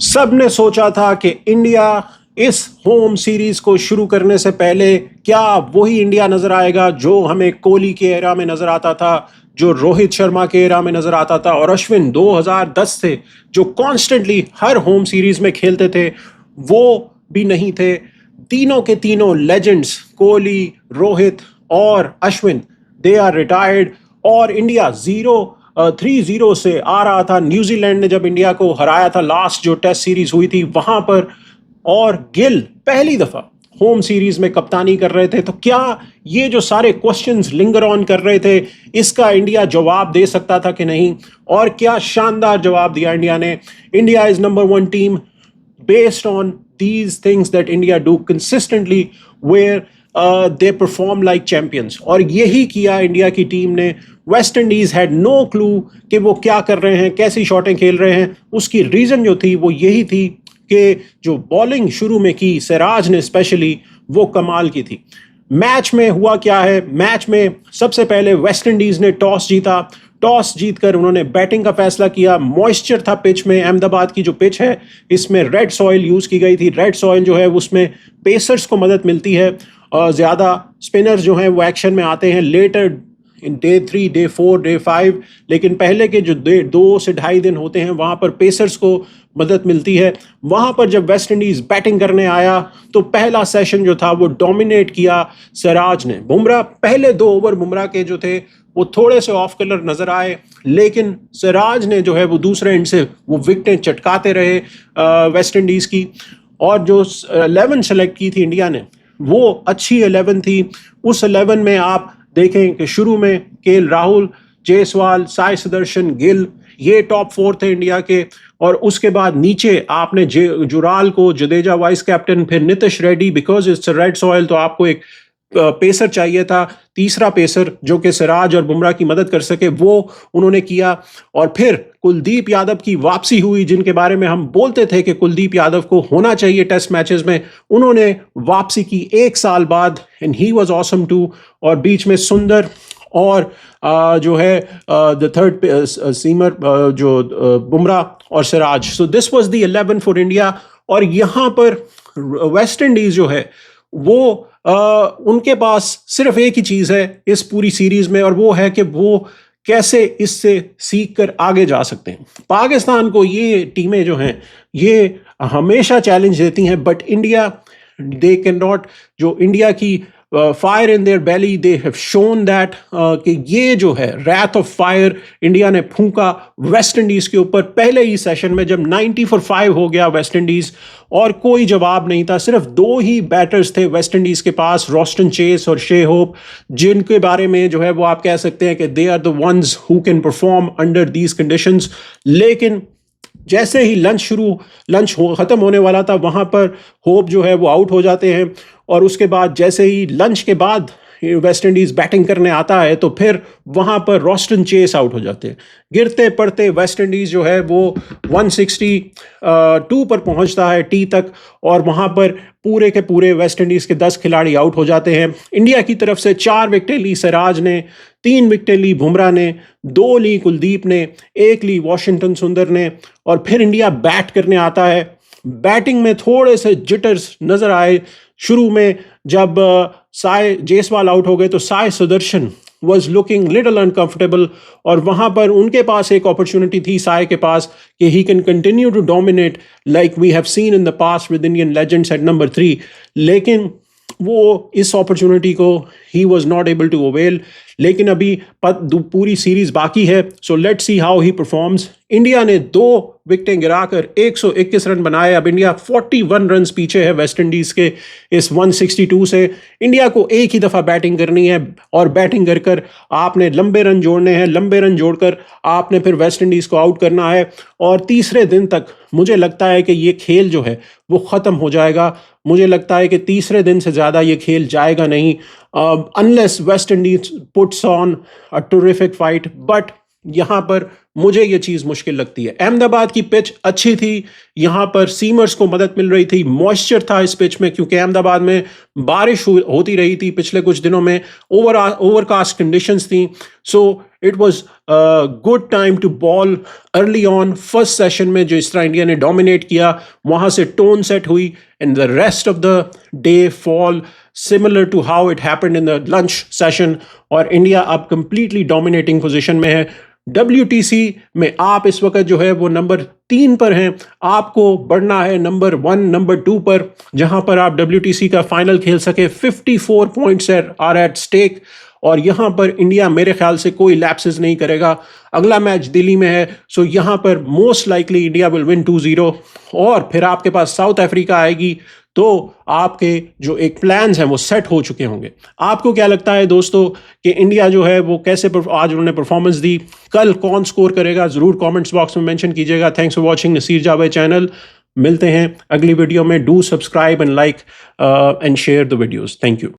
सबने सोचा था कि इंडिया इस होम सीरीज को शुरू करने से पहले क्या वही इंडिया नजर आएगा जो हमें कोहली के एरा में नजर आता था, जो रोहित शर्मा के एरा में नजर आता था और अश्विन 2010 से जो कॉन्स्टेंटली हर होम सीरीज में खेलते थे वो भी नहीं थे। तीनों के तीनों लेजेंड्स कोहली, रोहित और अश्विन दे आर रिटायर्ड और इंडिया 3-0 से आ रहा था। न्यूजीलैंड ने जब इंडिया को हराया था लास्ट जो टेस्ट सीरीज हुई थी वहां पर, और गिल पहली दफा होम सीरीज में कप्तानी कर रहे थे। तो क्या ये जो सारे क्वेश्चंस लिंगर ऑन कर रहे थे इसका इंडिया जवाब दे सकता था कि नहीं, और क्या शानदार जवाब दिया इंडिया ने। India is number 1 team based on these things that India do consistently where they perform like champions, और यही किया इंडिया की टीम ने। West Indies had no clue कि वो क्या कर रहे हैं, कैसी शॉटें खेल रहे हैं। उसकी रीजन जो थी वो यही थी कि जो बॉलिंग शुरू में की सिराज ने स्पेशली, वो कमाल की थी। मैच में हुआ क्या है, मैच में सबसे पहले वेस्ट इंडीज ने टॉस जीता। टॉस जीतकर उन्होंने बैटिंग का फैसला किया। मॉइस्चर था पिच में, अहमदाबाद की जो पिच है इसमें रेड सॉइल यूज की गई थी। रेड सॉइल जो है उसमें पेसर्स को मदद मिलती है, ज़्यादा स्पिनर्स जो हैं वो एक्शन में आते हैं later in day 3, day 4, day 5, लेकिन पहले के जो 2 से 2.5 दिन होते हैं वहाँ पर पेसर्स को मदद मिलती है। वहाँ पर जब वेस्ट इंडीज़ बैटिंग करने आया तो पहला सेशन जो था वो डोमिनेट किया सिराज ने। बुमराह पहले 2 ओवर बुमराह के जो थे वो थोड़े से ऑफ कलर नज़र आए, लेकिन सिराज ने जो है वो दूसरे एंड से वो विकेटें चटकाते रहे वेस्ट इंडीज़ की। और जो 11 सेलेक्ट की थी इंडिया ने वो अच्छी 11 थी। उस 11 में आप देखें कि शुरू में केएल राहुल, जायसवाल, साई सुदर्शन, गिल, ये टॉप 4 थे इंडिया के। और उसके बाद नीचे आपने जुराल को, जडेजा वाइस कैप्टन, फिर Nitish Reddy, because it's red soil तो आपको एक पेसर चाहिए था, तीसरा पेसर जो कि सिराज और बुमराह की मदद कर सके, वो उन्होंने किया। और फिर कुलदीप यादव की वापसी हुई, जिनके बारे में हम बोलते थे कि कुलदीप यादव को होना चाहिए टेस्ट मैचेस में। उन्होंने वापसी की 1 साल बाद and he was awesome too. और बीच में सुंदर और जो है द थर्ड सीमर जो बुमराह और Siraj. So this was the 11 for India. और यहाँ पर वेस्ट इंडीज जो है वो उनके पास सिर्फ एक ही चीज़ है इस पूरी सीरीज में, और वो है कि वो कैसे इससे सीख कर आगे जा सकते हैं। पाकिस्तान को ये टीमें जो हैं ये हमेशा चैलेंज देती हैं, but India they can not, जो इंडिया की fire in their belly, they have shown that कि ये जो है रैथ ऑफ फायर इंडिया ने फूंका वेस्ट इंडीज़ के ऊपर पहले ही सेशन में, जब 90 for 5 हो गया वेस्ट इंडीज़ और कोई जवाब नहीं था। सिर्फ 2 ही बैटर्स थे वेस्ट इंडीज़ के पास, रॉस्टन चेस और शे होप, जिनके बारे में जो है वो आप कह सकते हैं कि they are the ones who can perform under these conditions. लेकिन जैसे ही लंच ख़त्म होने वाला था वहाँ पर होप जो है वो आउट हो जाते हैं। और उसके बाद जैसे ही लंच के बाद वेस्ट इंडीज़ बैटिंग करने आता है तो फिर वहाँ पर रॉस्टन चेस आउट हो जाते हैं। गिरते पड़ते वेस्ट इंडीज़ जो है वो 162 पर पहुँचता है टी तक, और वहाँ पर पूरे के पूरे वेस्ट इंडीज़ के 10 खिलाड़ी आउट हो जाते हैं। इंडिया की तरफ से 4 विकेटें ली सिराज ने, 3 विकेटें ली बुमराह ने, 2 ली कुलदीप ने, 1 ली वॉशिंगटन सुंदर ने। और फिर इंडिया बैट करने आता है। बैटिंग में थोड़े से जिटर्स नज़र आए शुरू में, जब साई जायसवाल आउट हो गए तो Sai Sudarshan was looking little uncomfortable, और वहाँ पर उनके पास एक अपॉर्चुनिटी थी साई के पास कि he can continue to dominate like we have seen in the past with Indian legends at number 3, लेकिन वो इस अपॉर्चुनिटी को he was not able to avail. लेकिन अभी पूरी सीरीज बाकी है, so let's see how he performs. India ने 2 विकेटें गिराकर 121 रन बनाए। अब इंडिया 41 रन पीछे है वेस्ट इंडीज़ के इस 162 से। इंडिया को एक ही दफ़ा बैटिंग करनी है, और बैटिंग कर कर आपने लंबे रन जोड़ने हैं। लंबे रन जोड़कर आपने फिर वेस्ट इंडीज़ को आउट करना है, और तीसरे दिन तक मुझे लगता है कि ये खेल जो है वो ख़त्म हो जाएगा। मुझे लगता है कि तीसरे दिन से ज़्यादा ये खेल जाएगा नहीं, unless West Indies puts on a terrific fight. But यहाँ पर मुझे ये चीज़ मुश्किल लगती है। अहमदाबाद की पिच अच्छी थी, यहाँ पर सीमर्स को मदद मिल रही थी, मॉइस्चर था इस पिच में, क्योंकि अहमदाबाद में बारिश होती रही थी पिछले कुछ दिनों में, ओवरकास्ट कंडीशंस थी। So it was good time to bowl early on. First session में जो इस तरह इंडिया ने डोमिनेट किया, वहाँ से टोन सेट हुई and the rest of the day fall similar to how it happened in the lunch session, और इंडिया अब कंप्लीटली डोमिनेटिंग पोजीशन में है। WTC में आप इस वक्त जो है वो नंबर 3 पर हैं, आपको बढ़ना है नंबर 1, नंबर 2 पर, जहां पर आप WTC का फाइनल खेल सके। 54 पॉइंट्स आर एट स्टेक, और यहां पर इंडिया मेरे ख्याल से कोई लैप्सेस नहीं करेगा। अगला मैच दिल्ली में है, सो यहां पर most likely India will win 2-0, और फिर आपके पास साउथ अफ्रीका आएगी, तो आपके जो एक प्लान्स हैं वो सेट हो चुके होंगे। आपको क्या लगता है दोस्तों कि इंडिया जो है वो कैसे आज उन्होंने परफॉर्मेंस दी, कल कौन स्कोर करेगा, जरूर कमेंट्स बॉक्स में मेंशन कीजिएगा। Thanks for watching Naseer Javed channel. मिलते हैं अगली वीडियो में। Do subscribe and like and share the videos. Thank you.